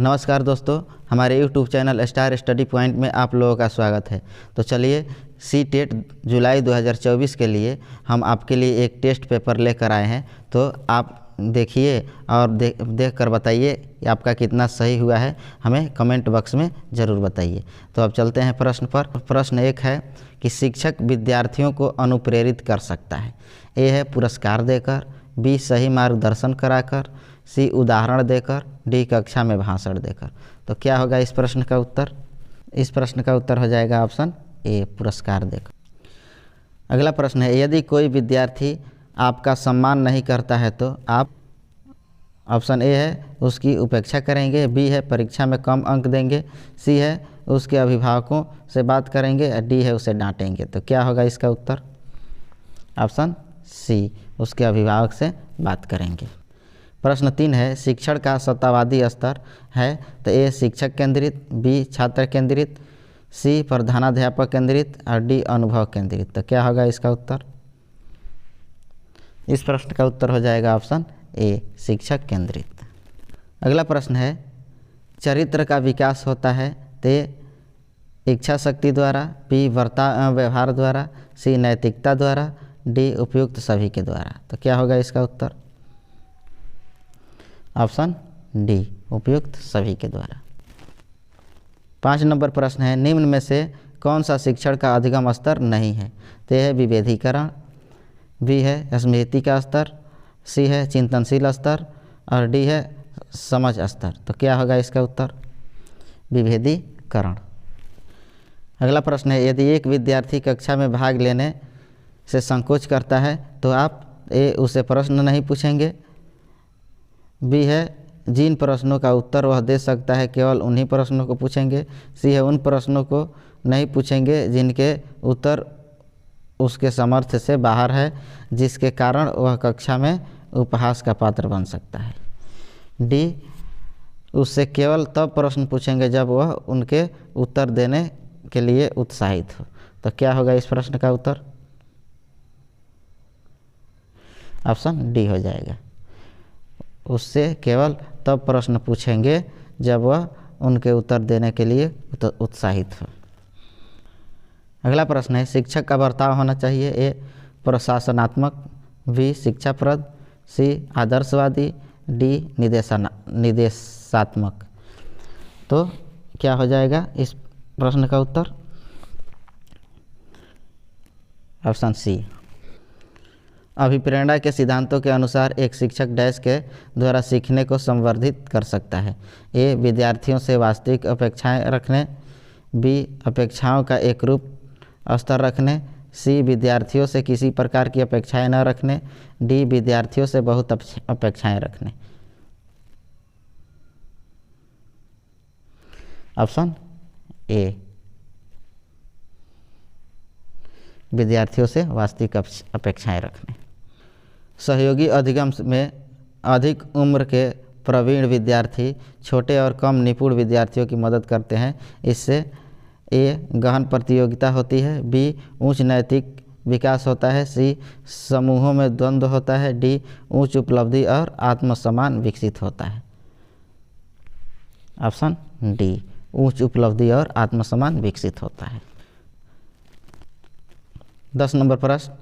नमस्कार दोस्तों, हमारे YouTube channel star study point में आप लोगों का स्वागत है। तो चलिए सी-टेट जुलाई 2024 के लिए हम आपके लिए एक टेस्ट पेपर लेकर आए हैं। तो आप देखिए और देख कर बताइए कि आपका कितना सही हुआ है, हमें कमेंट बॉक्स में ज़रूर बताइए। तो अब चलते हैं प्रश्न पर। प्रश्न एक है कि शिक्षक विद्यार्थियों को अनुप्रेरित कर सकता है। ए है पुरस्कार देकर, बी सही मार्गदर्शन कराकर, सी उदाहरण देकर, डी कक्षा में भाषण देकर। तो क्या होगा इस प्रश्न का उत्तर? इस प्रश्न का उत्तर हो जाएगा ऑप्शन ए, पुरस्कार देकर। अगला प्रश्न है, यदि कोई विद्यार्थी आपका सम्मान नहीं करता है तो आप, ऑप्शन ए है उसकी उपेक्षा करेंगे, बी है परीक्षा में कम अंक देंगे, सी है उसके अभिभावकों से बात करेंगे, डी है उसे डांटेंगे। तो क्या होगा इसका उत्तर? ऑप्शन सी, उसके अभिभावक से बात करेंगे। प्रश्न 3 है, शिक्षण का सत्तावादी स्तर है तो ए शिक्षक केंद्रित, बी छात्र केंद्रित, सी प्रधानाध्यापक केंद्रित और डी अनुभव केंद्रित। तो क्या होगा इसका उत्तर? इस प्रश्न का उत्तर हो जाएगा ऑप्शन ए, शिक्षक केंद्रित। अगला प्रश्न है, चरित्र का विकास होता है तो इच्छा शक्ति द्वारा, बी व्यवहार द्वारा, सी नैतिकता द्वारा, डी उपयुक्त सभी के द्वारा। तो क्या होगा इसका उत्तर? ऑप्शन डी, उपयुक्त सभी के द्वारा। 5 नंबर प्रश्न है, निम्न में से कौन सा शिक्षण का अधिगम स्तर नहीं है? तो यह है विभेदीकरण, बी है स्मृति का स्तर, सी है चिंतनशील स्तर और डी है समझ स्तर। तो क्या होगा इसका उत्तर? विभेदीकरण। अगला प्रश्न है, यदि एक विद्यार्थी कक्षा में भाग लेने से संकोच करता है तो आप ए उसे प्रश्न नहीं पूछेंगे, बी है जिन प्रश्नों का उत्तर वह दे सकता है केवल उन्हीं प्रश्नों को पूछेंगे, सी है उन प्रश्नों को नहीं पूछेंगे जिनके उत्तर उसके सामर्थ्य से बाहर है, जिसके कारण वह कक्षा में उपहास का पात्र बन सकता है, डी उससे केवल तब प्रश्न पूछेंगे जब वह उनके उत्तर देने के लिए उत्साहित हो। तो क्या होगा इस प्रश्न का उत्तर? ऑप्शन डी हो जाएगा, उससे केवल तब प्रश्न पूछेंगे जब वह उनके उत्तर देने के लिए उत्साहित हो। अगला प्रश्न है, शिक्षक का बर्ताव होना चाहिए ए प्रशासनात्मक, बी शिक्षाप्रद, सी आदर्शवादी, डी निर्देशात्मक। तो क्या हो जाएगा इस प्रश्न का उत्तर? ऑप्शन सी, अभिप्रेरणा के सिद्धांतों के अनुसार एक शिक्षक डैश के द्वारा सीखने को संवर्धित कर सकता है। ए विद्यार्थियों से वास्तविक अपेक्षाएं रखने, बी अपेक्षाओं का एक रूप स्तर रखने, सी विद्यार्थियों से किसी प्रकार की अपेक्षाएं न रखने, डी विद्यार्थियों से बहुत अपेक्षाएं रखने। ऑप्शन ए, विद्यार्थियों से वास्तविक अपेक्षाएं रखने। सहयोगी अधिगम में अधिक उम्र के प्रवीण विद्यार्थी छोटे और कम निपुण विद्यार्थियों की मदद करते हैं। इससे ए गहन प्रतियोगिता होती है, बी उच्च नैतिक विकास होता है, सी समूहों में द्वंद्व होता है, डी उच्च उपलब्धि और आत्मसम्मान विकसित होता है। ऑप्शन डी, उच्च उपलब्धि और आत्मसम्मान विकसित होता है। 10 नंबर प्रश्न,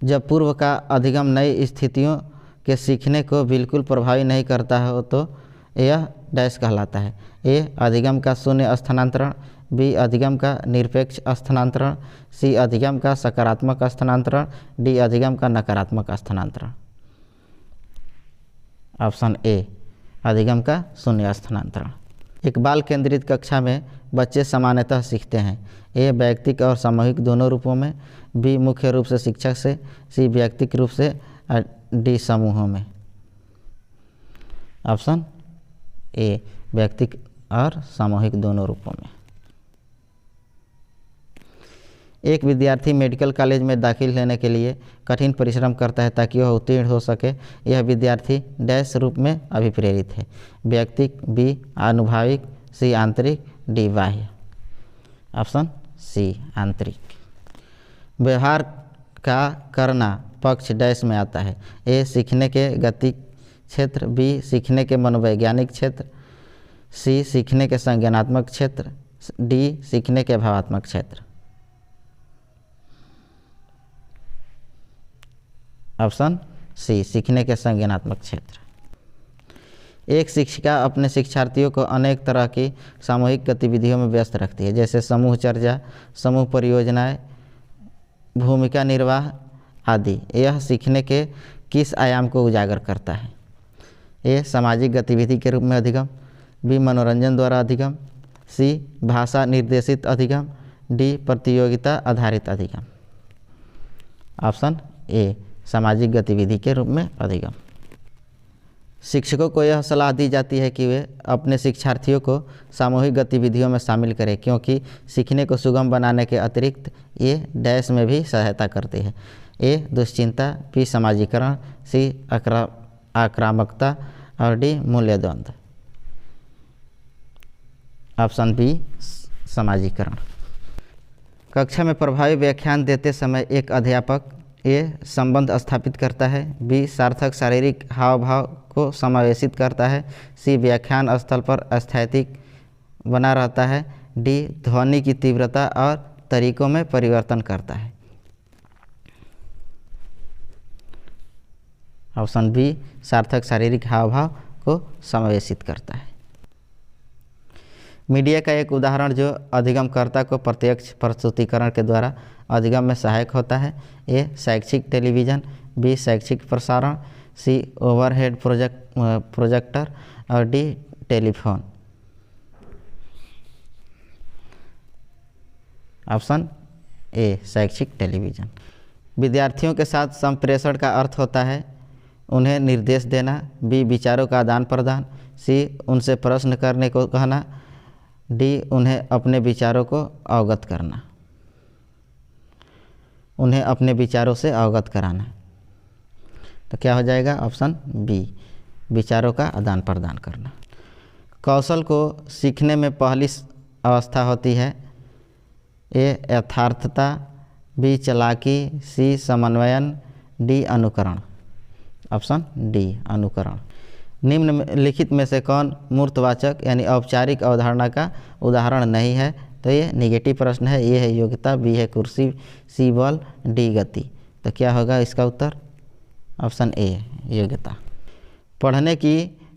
जब पूर्व का अधिगम नई स्थितियों के सीखने को बिल्कुल प्रभावी नहीं करता हो तो यह डैश कहलाता है। ए अधिगम का शून्य स्थानांतरण, बी अधिगम का निरपेक्ष स्थानांतरण, सी अधिगम का सकारात्मक स्थानांतरण, डी अधिगम का नकारात्मक स्थानांतरण। ऑप्शन ए, अधिगम का शून्य स्थानांतरण। एक बाल केंद्रित कक्षा में बच्चे सामान्यतः सीखते हैं। ए वैयक्तिक और सामूहिक दोनों रूपों में, बी मुख्य रूप से शिक्षक से, सी व्यक्तिगत रूप से, डी समूहों में। ऑप्शन ए, व्यक्तिगत और सामूहिक दोनों रूपों में। एक विद्यार्थी मेडिकल कॉलेज में दाखिल लेने के लिए कठिन परिश्रम करता है ताकि वह उत्तीर्ण हो सके। यह विद्यार्थी डैश रूप में अभिप्रेरित है, व्यक्तिगत, बी आनुभाविक, सी आंतरिक, डी बाह्य। ऑप्शन सी, आंतरिक। व्यवहार का करना पक्ष डैश में आता है। ए सीखने के गति क्षेत्र, बी सीखने के मनोवैज्ञानिक क्षेत्र, सी सीखने के संज्ञानात्मक क्षेत्र, डी सीखने के भावात्मक क्षेत्र। ऑप्शन सी सीखने के संज्ञानात्मक क्षेत्र। एक शिक्षिका अपने शिक्षार्थियों को अनेक तरह की सामूहिक गतिविधियों में व्यस्त रखती है, जैसे समूह चर्चा, समूह परियोजनाएं, भूमिका निर्वाह आदि। यह सीखने के किस आयाम को उजागर करता है? ए सामाजिक गतिविधि के रूप में अधिगम, बी मनोरंजन द्वारा अधिगम, सी भाषा निर्देशित अधिगम, डी प्रतियोगिता आधारित अधिगम। ऑप्शन ए सामाजिक गतिविधि के रूप में अधिगम। शिक्षकों को यह सलाह दी जाती है कि वे अपने शिक्षार्थियों को सामूहिक गतिविधियों में शामिल करें, क्योंकि सीखने को सुगम बनाने के अतिरिक्त ये डैश में भी सहायता करते हैं। ए दुश्चिंता, बी समाजीकरण, सी आक्रामकता और डी मूल्य द्वंद्व। ऑप्शन बी समाजीकरण। कक्षा में प्रभावी व्याख्यान देते समय एक अध्यापक ए संबंध स्थापित करता है, बी सार्थक शारीरिक हाव भाव को समावेशित करता है, सी व्याख्यान स्थल पर स्थैतिक बना रहता है, डी ध्वनि की तीव्रता और तरीकों में परिवर्तन करता है। ऑप्शन बी सार्थक शारीरिक हाव भाव को समावेशित करता है। मीडिया का एक उदाहरण जो अधिगमकर्ता को प्रत्यक्ष प्रस्तुतिकरण के द्वारा अधिगम में सहायक होता है। ए शैक्षिक टेलीविज़न, बी शैक्षिक प्रसारण, सी ओवरहेड प्रोजेक्टर और डी टेलीफोन। ऑप्शन ए शैक्षिक टेलीविज़न। विद्यार्थियों के साथ संप्रेषण का अर्थ होता है उन्हें निर्देश देना, बी विचारों का आदान प्रदान, सी उनसे प्रश्न करने को कहना, डी उन्हें अपने विचारों को अवगत करना, उन्हें अपने विचारों से अवगत कराना। तो क्या हो जाएगा? ऑप्शन बी विचारों का आदान प्रदान करना। कौशल को सीखने में पहली अवस्था होती है ए यथार्थता, बी चालाकी, सी समन्वयन, डी अनुकरण। ऑप्शन डी अनुकरण। निम्नलिखित में से कौन मूर्तवाचक यानी औपचारिक अवधारणा का उदाहरण नहीं है? तो ये निगेटिव प्रश्न है। ये है योग्यता, बी है कुर्सी, सी बल, डी गति। तो क्या होगा इसका उत्तर? ऑप्शन ए योग्यता। पढ़ने की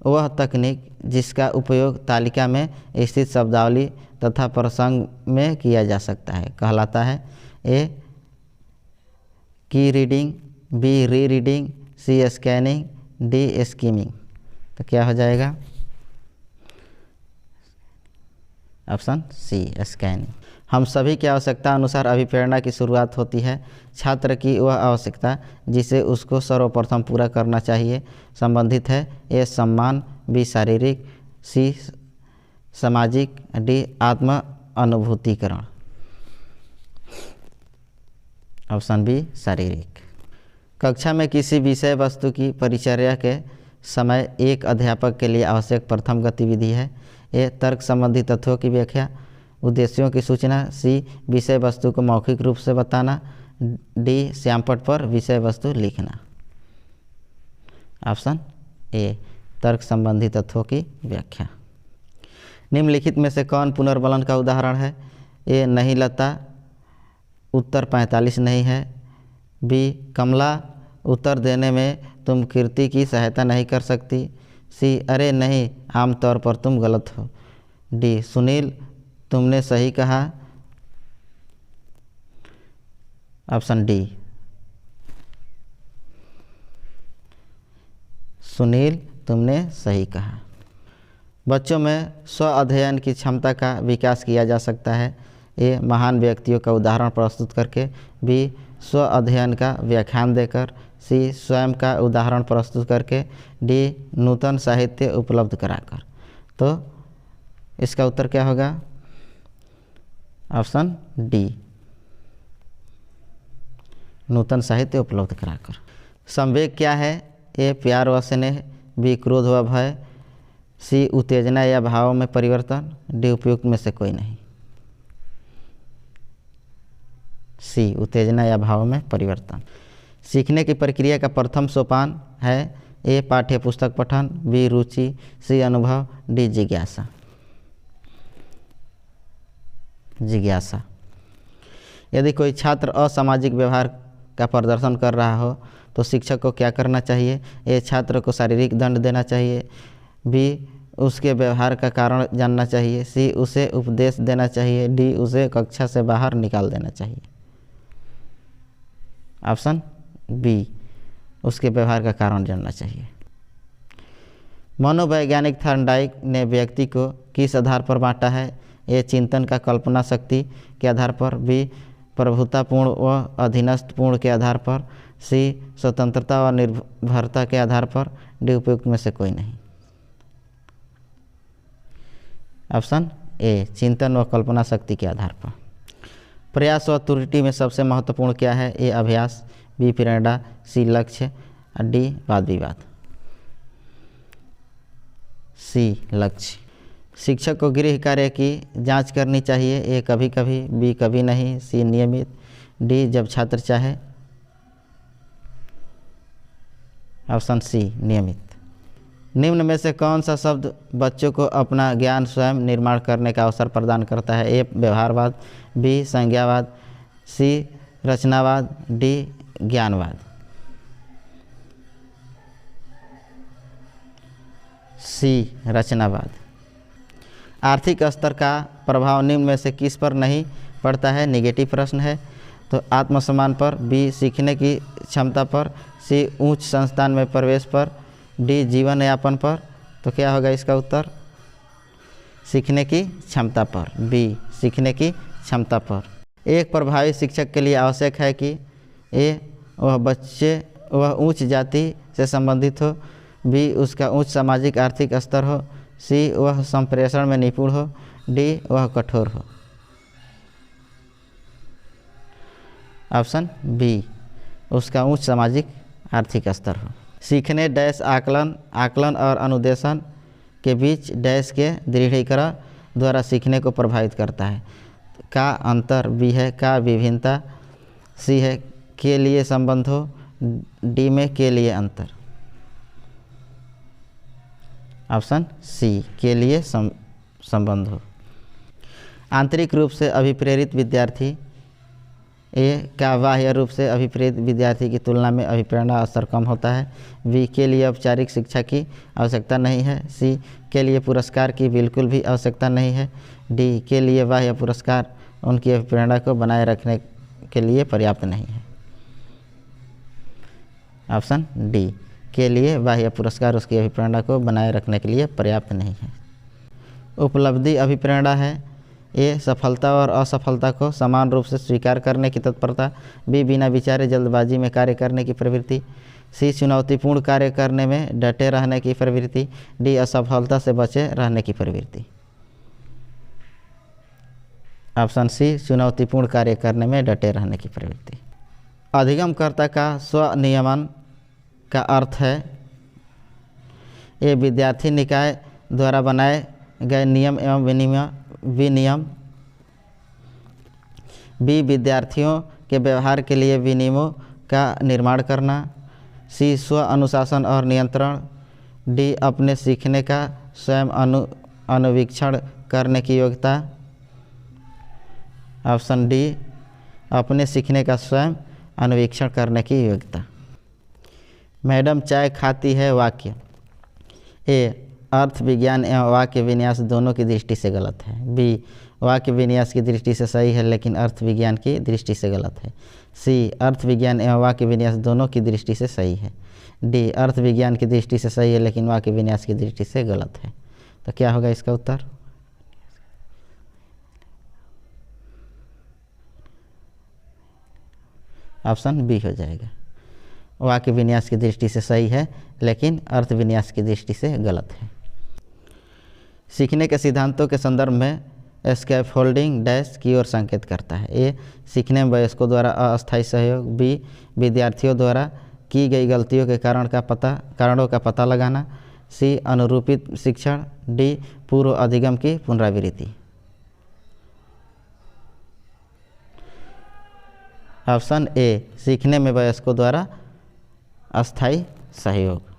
वह तकनीक जिसका उपयोग तालिका में स्थित शब्दावली तथा प्रसंग में किया जा सकता है कहलाता है A key reading, B re reading, C scanning, D skimming. तो क्या हो जाएगा? Option C scanning. हम सभी की आवश्यकता अनुसार अभिप्रेरणा की शुरुआत होती है। छात्र की वह आवश्यकता जिसे उसको सर्वप्रथम पूरा करना चाहिए संबंधित है ए सम्मान, बी शारीरिक, सी सामाजिक, डी आत्म अनुभूतिकरण। ऑप्शन बी शारीरिक। कक्षा में किसी विषय वस्तु की परिचर्या के समय एक अध्यापक के लिए आवश्यक प्रथम गतिविधि है ए तर्क संबंधी तथ्यों की व्याख्या, उद्देश्यों की सूचना, सी विषय वस्तु को मौखिक रूप से बताना, डी श्यामपट्ट पर विषय वस्तु लिखना। ऑप्शन ए तर्क संबंधी तथ्यों की व्याख्या। निम्नलिखित में से कौन पुनर्बलन का उदाहरण है? ए नहीं लता, उत्तर 45 नहीं है, बी कमला, उत्तर देने में तुम कीर्ति की सहायता नहीं कर सकती, सी अरे नहीं आमतौर पर तुम गलत हो, डी सुनील तुमने सही कहा। ऑप्शन डी सुनील तुमने सही कहा। बच्चों में स्व अध्ययन की क्षमता का विकास किया जा सकता है ए महान व्यक्तियों का उदाहरण प्रस्तुत करके, बी स्व अध्ययन का व्याख्यान देकर, सी स्वयं का उदाहरण प्रस्तुत करके, डी नूतन साहित्य उपलब्ध कराकर। तो इसका उत्तर क्या होगा? ऑप्शन डी नूतन साहित्य उपलब्ध कराकर। संवेग क्या है? ए प्यार व स्नेह, बी क्रोध व भय, सी उत्तेजना या भावों में परिवर्तन, डी उपयुक्त में से कोई नहीं। सी उत्तेजना या भावों में परिवर्तन। सीखने की प्रक्रिया का प्रथम सोपान है ए पाठ्य पुस्तक पठन, बी रुचि, सी अनुभव, डी जिज्ञासा। जिज्ञासा। यदि कोई छात्र असामाजिक व्यवहार का प्रदर्शन कर रहा हो तो शिक्षक को क्या करना चाहिए? ए, छात्र को शारीरिक दंड देना चाहिए। बी, उसके व्यवहार का कारण जानना चाहिए। सी, उसे उपदेश देना चाहिए। डी, उसे कक्षा से बाहर निकाल देना चाहिए। ऑप्शन बी, उसके व्यवहार का कारण जानना चाहिए। मनोवैज्ञानिक थॉर्नडाइक ने व्यक्ति को किस आधार पर बांटा है? ए, चिंतन का कल्पना शक्ति के आधार पर। बी, प्रभुतापूर्ण व अधीनस्थपूर्ण के आधार पर। सी, स्वतंत्रता व निर्भरता के आधार पर। डी, उपयुक्त में से कोई नहीं। ऑप्शन ए, चिंतन व कल्पना शक्ति के आधार पर। प्रयास व त्रुटि में सबसे महत्वपूर्ण क्या है? ए, अभ्यास। बी, प्रेरणा। सी, लक्ष्य। डी, वाद विवाद। सी, लक्ष्य। शिक्षक को गृह कार्य की जांच करनी चाहिए। ए, कभी कभी। बी, कभी नहीं। सी, नियमित। डी, जब छात्र चाहे। ऑप्शन सी, नियमित। निम्न में से कौन सा शब्द बच्चों को अपना ज्ञान स्वयं निर्माण करने का अवसर प्रदान करता है? ए, व्यवहारवाद। बी, संज्ञावाद। सी, रचनावाद। डी, ज्ञानवाद। सी, रचनावाद। आर्थिक स्तर का प्रभाव निम्न में से किस पर नहीं पड़ता है? निगेटिव प्रश्न है तो आत्मसम्मान पर। बी, सीखने की क्षमता पर। सी, उच्च संस्थान में प्रवेश पर। डी, जीवन यापन पर। तो क्या होगा इसका उत्तर? सीखने की क्षमता पर। बी, सीखने की क्षमता पर। एक प्रभावी शिक्षक के लिए आवश्यक है कि ए, वह उच्च जाति से संबंधित हो। बी, उसका उच्च सामाजिक आर्थिक स्तर हो। सी, वह संप्रेषण में निपुण हो। डी, वह कठोर हो। ऑप्शन बी, उसका उच्च सामाजिक आर्थिक स्तर हो। सीखने डैश आकलन और अनुदेशन के बीच डैश के दृढ़ीकरण द्वारा सीखने को प्रभावित करता है। का अंतर। बी है का विभिन्नता। सी है के लिए संबंध हो। डी में के लिए अंतर। ऑप्शन सी, के लिए संबंध हो। आंतरिक रूप से अभिप्रेरित विद्यार्थी। ए, का बाह्य रूप से अभिप्रेरित विद्यार्थी की तुलना में अभिप्रेरणा स्तर कम होता है। बी, के लिए औपचारिक शिक्षा की आवश्यकता नहीं है। सी, के लिए पुरस्कार की बिल्कुल भी आवश्यकता नहीं है। डी, के लिए बाह्य पुरस्कार उनकी अभिप्रेरणा को बनाए रखने के लिए पर्याप्त नहीं है। ऑप्शन डी, के लिए बाह्य पुरस्कार उसकी अभिप्रेरणा को बनाए रखने के लिए पर्याप्त नहीं है। उपलब्धि अभिप्रेरणा है। ए, सफलता और असफलता को समान रूप से स्वीकार करने की तत्परता। बी, बिना विचारे जल्दबाजी में कार्य करने की प्रवृत्ति। सी, चुनौतीपूर्ण कार्य करने में डटे रहने की प्रवृत्ति। डी, असफलता से बचे रहने की प्रवृत्ति। ऑप्शन सी, चुनौतीपूर्ण कार्य करने में डटे रहने की प्रवृत्ति। अधिगमकर्ता का स्वनियमन का अर्थ है। ए, विद्यार्थी निकाय द्वारा बनाए गए नियम एवं विनियम। बी, विद्यार्थियों के व्यवहार के लिए विनियमों का निर्माण करना। सी, स्व अनुशासन और नियंत्रण। डी, अपने सीखने का स्वयं अनुवीक्षण करने की योग्यता। ऑप्शन डी, अपने सीखने का स्वयं अनुवीक्षण करने की योग्यता। मैडम चाय खाती है वाक्य। ए, अर्थ विज्ञान एवं वाक्य विन्यास दोनों की दृष्टि से गलत है। बी, वाक्य विन्यास की दृष्टि से सही है लेकिन अर्थ विज्ञान की दृष्टि से गलत है। सी, अर्थ विज्ञान एवं वाक्य विन्यास दोनों की दृष्टि से सही है। डी, अर्थ विज्ञान की दृष्टि से सही है लेकिन वाक्य विन्यास की दृष्टि से गलत है। तो क्या होगा इसका उत्तर? ऑप्शन बी हो जाएगा। वाक्य विन्यास की दृष्टि से सही है लेकिन अर्थ विन्यास की दृष्टि से गलत है। सीखने के सिद्धांतों के संदर्भ में स्कैफोल्डिंग डैश की ओर संकेत करता है। ए, सीखने में वयस्कों द्वारा अस्थायी सहयोग। बी, विद्यार्थियों द्वारा की गई गलतियों के कारणों का पता लगाना। सी, अनुरूपित शिक्षण। डी, पूर्व अधिगम की पुनरावृत्ति। ऑप्शन ए, सीखने में वयस्कों द्वारा अस्थायी सहयोग।